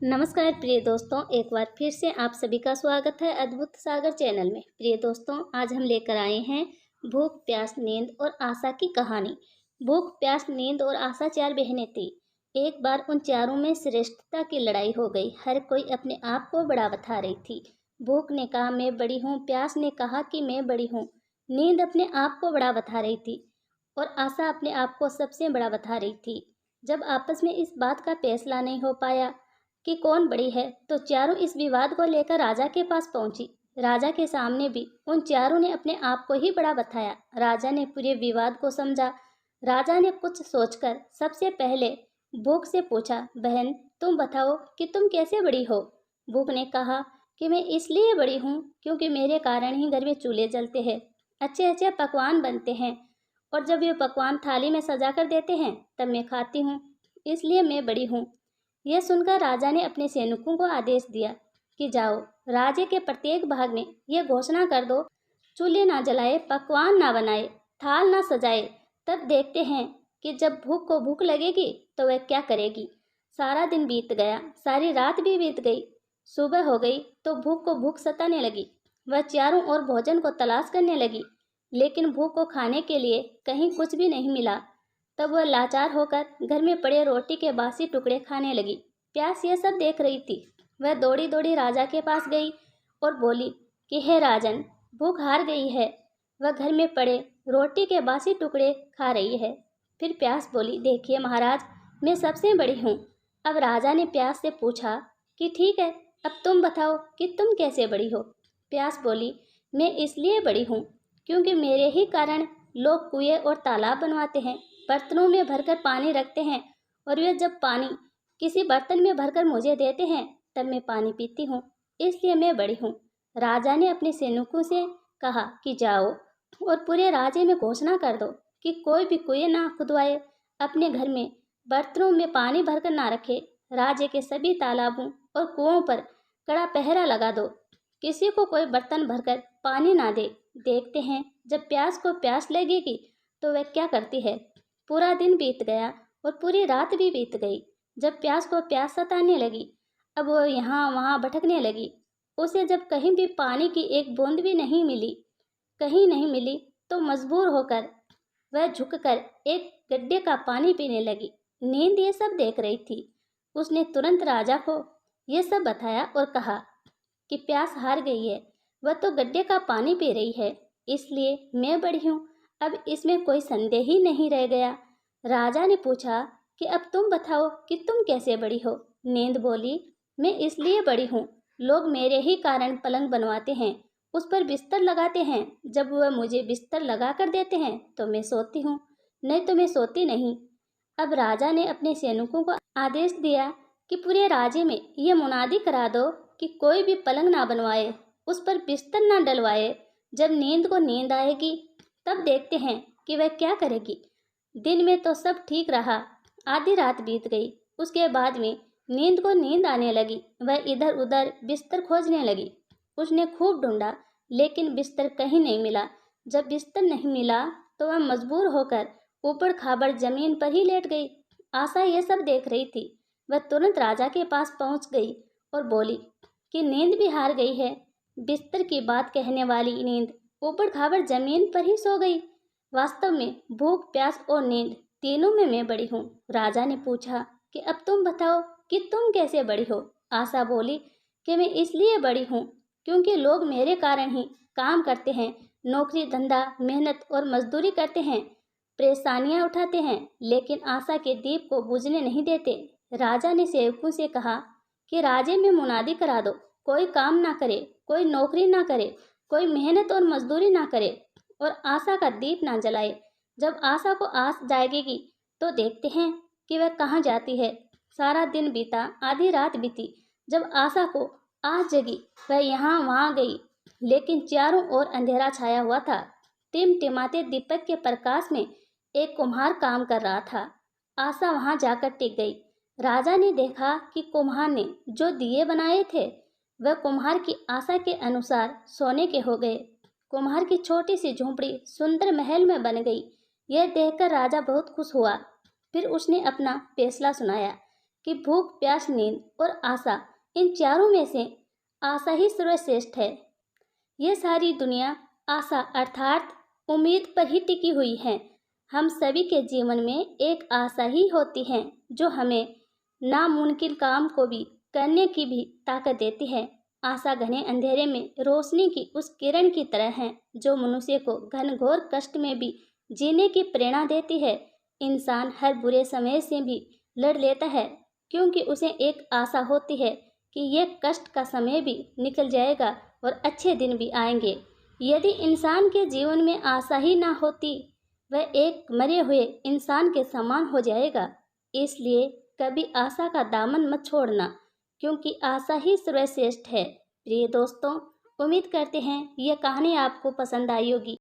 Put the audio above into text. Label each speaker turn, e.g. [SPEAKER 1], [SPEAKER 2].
[SPEAKER 1] नमस्कार प्रिय दोस्तों, एक बार फिर से आप सभी का स्वागत है अद्भुत सागर चैनल में। प्रिय दोस्तों, आज हम लेकर आए हैं भूख, प्यास, नींद और आशा की कहानी। भूख, प्यास, नींद और आशा चार बहनें थीं। एक बार उन चारों में श्रेष्ठता की लड़ाई हो गई। हर कोई अपने आप को बड़ा बता रही थी। भूख ने कहा मैं बड़ी हूँ, प्यास ने कहा कि मैं बड़ी हूँ, नींद अपने आप को बड़ा बता रही थी और आशा अपने आप को सबसे बड़ा बता रही थी। जब आपस में इस बात का फैसला नहीं हो पाया कि कौन बड़ी है, तो चारों इस विवाद को लेकर राजा के पास पहुंची। राजा के सामने भी उन चारों ने अपने आप को ही बड़ा बताया। राजा ने पूरे विवाद को समझा। राजा ने कुछ सोचकर सबसे पहले भूख से पूछा, बहन तुम बताओ कि तुम कैसे बड़ी हो। भूख ने कहा कि मैं इसलिए बड़ी हूँ क्योंकि मेरे कारण ही घर में चूल्हे जलते हैं, अच्छे अच्छे पकवान बनते हैं और जब ये पकवान थाली में सजा कर देते हैं तब मैं खाती हूँ, इसलिए मैं बड़ी हूँ। यह सुनकर राजा ने अपने सैनिकों को आदेश दिया कि जाओ, राज्य के प्रत्येक भाग में यह घोषणा कर दो, चूल्हे ना जलाए, पकवान ना बनाए, थाल ना सजाए। तब देखते हैं कि जब भूख को भूख लगेगी तो वह क्या करेगी। सारा दिन बीत गया, सारी रात भी बीत गई। सुबह हो गई तो भूख को भूख सताने लगी। वह चारों ओर भोजन को तलाश करने लगी, लेकिन भूख को खाने के लिए कहीं कुछ भी नहीं मिला। तब वह लाचार होकर घर में पड़े रोटी के बासी टुकड़े खाने लगी। प्यास यह सब देख रही थी। वह दौड़ी दौड़ी राजा के पास गई और बोली कि हे राजन, भूख हार गई है। वह घर में पड़े रोटी के बासी टुकड़े खा रही है। फिर प्यास बोली, देखिए महाराज, मैं सबसे बड़ी हूँ। अब राजा ने प्यास से पूछा कि ठीक है, अब तुम बताओ कि तुम कैसे बड़ी हो। प्यास बोली, मैं इसलिए बड़ी हूँ क्योंकि मेरे ही कारण लोग कुएं और तालाब बनवाते हैं, बर्तनों में भरकर पानी रखते हैं और वे जब पानी किसी बर्तन में भरकर मुझे देते हैं तब मैं पानी पीती हूँ, इसलिए मैं बड़ी हूँ। राजा ने अपने सैनिकों से कहा कि जाओ और पूरे राज्य में घोषणा कर दो कि कोई भी कुएं ना खुदवाए, अपने घर में बर्तनों में पानी भरकर ना रखे। राज्य के सभी तालाबों और कुओं पर कड़ा पहरा लगा दो, किसी को कोई बर्तन भरकर पानी ना दे। देखते हैं जब प्यास को प्यास लगेगी तो वह क्या करती है। पूरा दिन बीत गया और पूरी रात भी बीत गई। जब प्यास को प्यास सताने लगी, अब वह यहाँ वहाँ भटकने लगी। उसे जब कहीं भी पानी की एक बूंद भी नहीं मिली, कहीं नहीं मिली, तो मजबूर होकर वह झुककर एक गड्ढे का पानी पीने लगी। नींद ये सब देख रही थी। उसने तुरंत राजा को यह सब बताया और कहा कि प्यास हार गई है, वह तो गड्ढे का पानी पी रही है, इसलिए मैं बड़ी हूँ। अब इसमें कोई संदेह ही नहीं रह गया। राजा ने पूछा कि अब तुम बताओ कि तुम कैसे बड़ी हो। नींद बोली, मैं इसलिए बड़ी हूँ, लोग मेरे ही कारण पलंग बनवाते हैं, उस पर बिस्तर लगाते हैं। जब वह मुझे बिस्तर लगा कर देते हैं तो मैं सोती हूँ, नहीं तो मैं सोती नहीं। अब राजा ने अपने सैनिकों को आदेश दिया कि पूरे राज्य में यह मुनादी करा दो कि कोई भी पलंग ना बनवाए, उस पर बिस्तर ना डलवाए। जब नींद को नींद आएगी तब देखते हैं कि वह क्या करेगी। दिन में तो सब ठीक रहा, आधी रात बीत गई, उसके बाद में नींद को नींद आने लगी। वह इधर उधर बिस्तर खोजने लगी। उसने खूब ढूंढा, लेकिन बिस्तर कहीं नहीं मिला। जब बिस्तर नहीं मिला तो वह मजबूर होकर ऊबड़ खाबड़ जमीन पर ही लेट गई। आशा यह सब देख रही थी। वह तुरंत राजा के पास पहुंच गई और बोली कि नींद भी हार गई है। बिस्तर की बात कहने वाली नींद ऊबड़ खाबड़ जमीन पर ही सो गई। वास्तव में भूख, प्यास और नींद तीनों में मैं बड़ी हूँ। राजा ने पूछा कि अब तुम बताओ कि तुम कैसे बड़ी हो। आशा बोली कि मैं इसलिए बड़ी हूँ क्योंकि लोग मेरे कारण ही काम करते हैं, नौकरी धंधा मेहनत और मजदूरी करते हैं, परेशानियां उठाते हैं, लेकिन आशा के दीप को बुझने नहीं देते। राजा ने सेवकों से कहा कि राज्य में मुनादी करा दो, कोई काम ना करे, कोई नौकरी ना करे, कोई मेहनत और मजदूरी ना करे और आशा का दीप ना जलाए। जब आशा को आस जागेगी तो देखते हैं कि वह कहाँ जाती है। सारा दिन बीता, आधी रात बीती। जब आशा को आस जगी, वह यहाँ वहाँ गई, लेकिन चारों ओर अंधेरा छाया हुआ था। टिमटिमाते दीपक के प्रकाश में एक कुम्हार काम कर रहा था। आशा वहां जाकर टिक गई। राजा ने देखा कि कुम्हार ने जो दिए बनाए थे वह कुम्हार की आशा के अनुसार सोने के हो गए। कुम्हार की छोटी सी झोंपड़ी सुंदर महल में बन गई। यह देखकर राजा बहुत खुश हुआ। फिर उसने अपना फैसला सुनाया कि भूख, प्यास, नींद और आशा, इन चारों में से आशा ही सर्वश्रेष्ठ है। ये सारी दुनिया आशा अर्थात उम्मीद पर ही टिकी हुई है। हम सभी के जीवन में एक आशा ही होती है जो हमें नामुमकिन काम को भी करने की भी ताकत देती है। आशा घने अंधेरे में रोशनी की उस किरण की तरह है जो मनुष्य को घनघोर कष्ट में भी जीने की प्रेरणा देती है। इंसान हर बुरे समय से भी लड़ लेता है क्योंकि उसे एक आशा होती है कि यह कष्ट का समय भी निकल जाएगा और अच्छे दिन भी आएंगे। यदि इंसान के जीवन में आशा ही ना होती, वह एक मरे हुए इंसान के समान हो जाएगा। इसलिए कभी आशा का दामन मत छोड़ना, क्योंकि आशा ही सर्वश्रेष्ठ है। प्रिय दोस्तों, उम्मीद करते हैं यह कहानी आपको पसंद आई होगी।